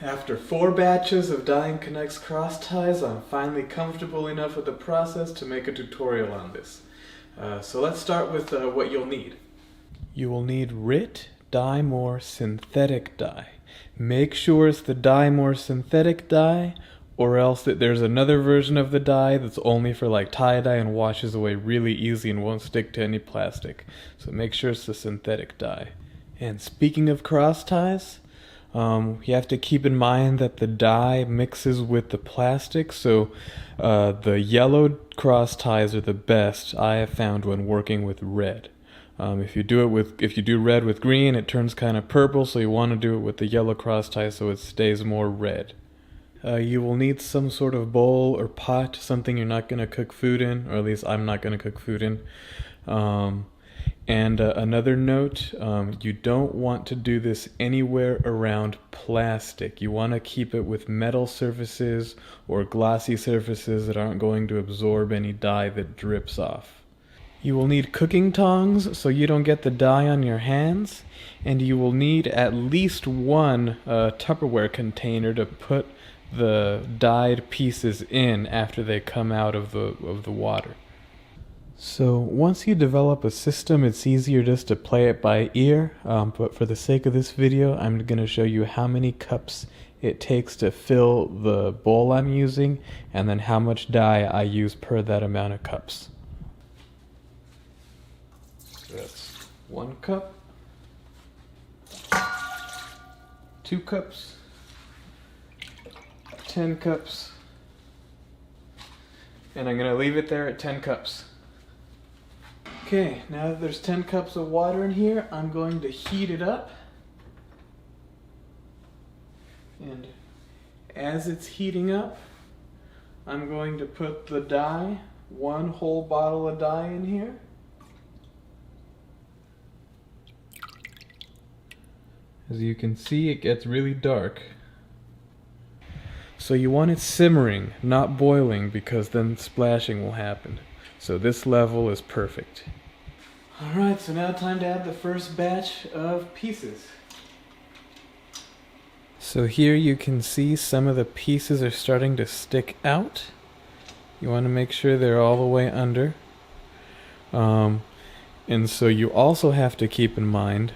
After 4 batches of Dye K'nex Crossties, I'm finally comfortable enough with the process to make a tutorial on this. So let's start with what you'll need. You will need RIT Synthetic Dye. Make sure it's the Synthetic Dye, or else that there's another version of the dye that's only for like tie-dye and washes away really easy and won't stick to any plastic. So make sure it's the synthetic dye. And speaking of cross ties, you have to keep in mind that the dye mixes with the plastic, so the yellow cross ties are the best I have found when working with red. If you do red with green, it turns kind of purple, so you want to do it with the yellow cross tie so it stays more red. You will need some sort of bowl or pot, something you're not going to cook food in, or at least I'm not going to cook food in. And another note, you don't want to do this anywhere around plastic. You want to keep it with metal surfaces or glossy surfaces that aren't going to absorb any dye that drips off. You will need cooking tongs so you don't get the dye on your hands, and you will need at least one Tupperware container to put the dyed pieces in after they come out of the water. So once you develop a system, it's easier just to play it by ear, but for the sake of this video, I'm going to show you how many cups it takes to fill the bowl I'm using, and then how much dye I use per that amount of cups. So that's 1 cup, 2 cups, 10 cups, and I'm going to leave it there at 10 cups. Okay, now that there's 10 cups of water in here, I'm going to heat it up. And as it's heating up, I'm going to put the dye, 1 whole bottle of dye in here. As you can see, it gets really dark. So you want it simmering, not boiling, because then splashing will happen. So this level is perfect. Alright, so now time to add the first batch of pieces. So here you can see some of the pieces are starting to stick out. You want to make sure they're all the way under. And so you also have to keep in mind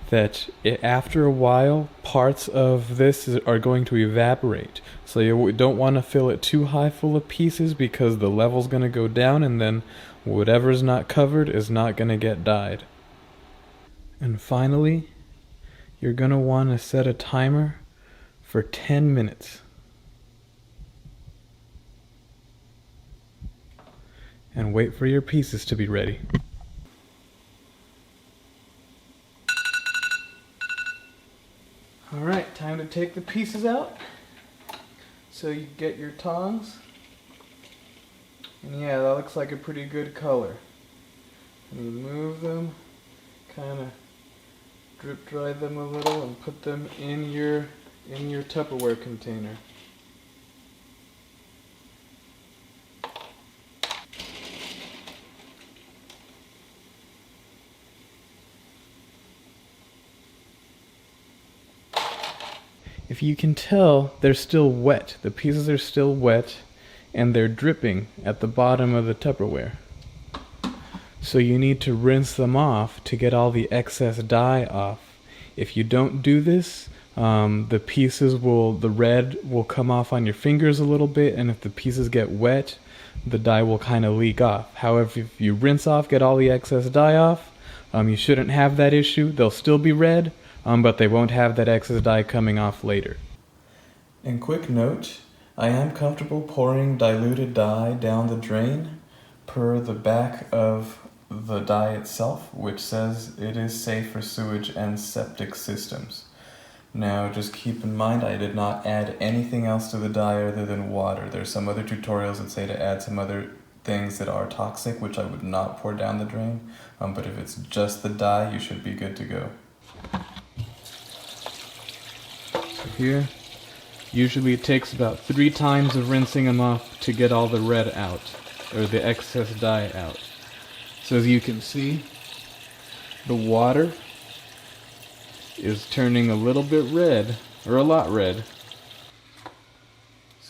that after a while, parts of this are going to evaporate. So you don't want to fill it too high full of pieces because the level's going to go down, and then whatever's not covered is not going to get dyed. And finally, you're going to want to set a timer for 10 minutes. And wait for your pieces to be ready. Alright, time to take the pieces out. So you get your tongs. And yeah, that looks like a pretty good color. And you move them, kind of drip dry them a little, and put them in your Tupperware container. If you can tell, they're still wet. The pieces are still wet, and they're dripping at the bottom of the Tupperware. So you need to rinse them off to get all the excess dye off. If you don't do this, the red will come off on your fingers a little bit, and if the pieces get wet, the dye will kind of leak off. However, if you rinse off, get all the excess dye off, you shouldn't have that issue. They'll still be red, but they won't have that excess dye coming off later. And quick note, I am comfortable pouring diluted dye down the drain per the back of the dye itself, which says it is safe for sewage and septic systems. Now just keep in mind, I did not add anything else to the dye other than water. There's some other tutorials that say to add some other things that are toxic, which I would not pour down the drain, but if it's just the dye, you should be good to go. So here, usually it takes about 3 times of rinsing them off to get all the red out, or the excess dye out. So as you can see, the water is turning a little bit red, or a lot red,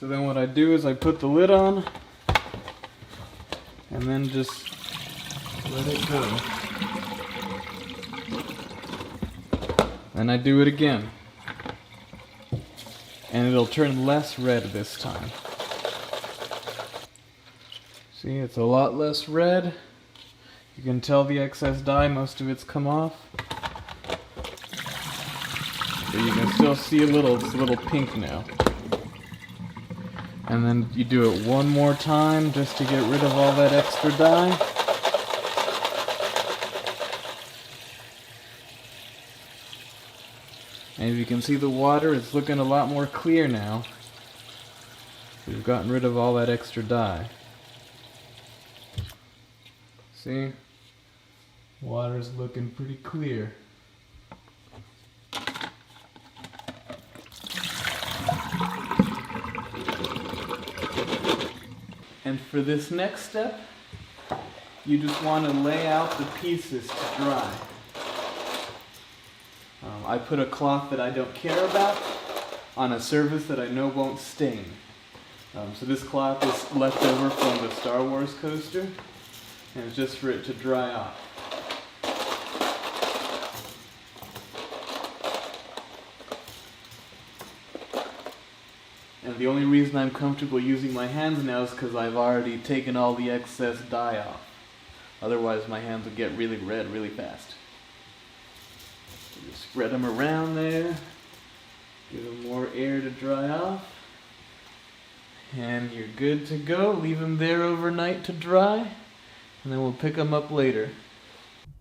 So then what I do is I put the lid on and then just let it go. And I do it again. And it'll turn less red this time. See, it's a lot less red. You can tell the excess dye, most of it's come off. But you can still see it's a little pink now. And then you do it one more time just to get rid of all that extra dye. And as you can see, the water is looking a lot more clear now. We've gotten rid of all that extra dye. See? Water's looking pretty clear. And for this next step, you just want to lay out the pieces to dry. I put a cloth that I don't care about on a surface that I know won't stain. So this cloth is left over from the Star Wars coaster, and it's just for it to dry off. And the only reason I'm comfortable using my hands now is because I've already taken all the excess dye off. Otherwise my hands would get really red really fast. So just spread them around there, give them more air to dry off, and you're good to go. Leave them there overnight to dry, and then we'll pick them up later.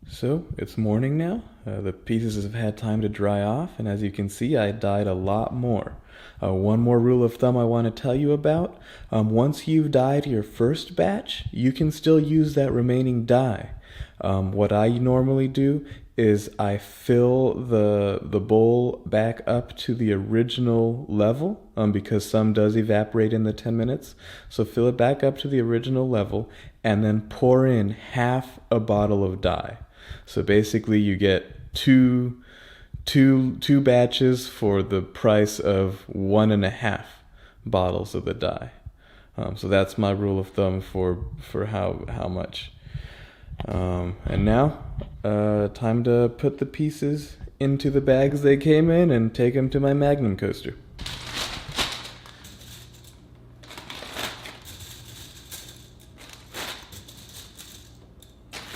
So it's morning now. The pieces have had time to dry off, and as you can see, I dyed a lot more. One more rule of thumb I want to tell you about. Once you've dyed your first batch, you can still use that remaining dye. What I normally do is I fill the bowl back up to the original level, because some does evaporate in the 10 minutes. So fill it back up to the original level and then pour in half a bottle of dye. So basically you get two batches for the price of 1.5 bottles of the dye. So that's my rule of thumb for how much. And now, time to put the pieces into the bags they came in and take them to my Magnum coaster.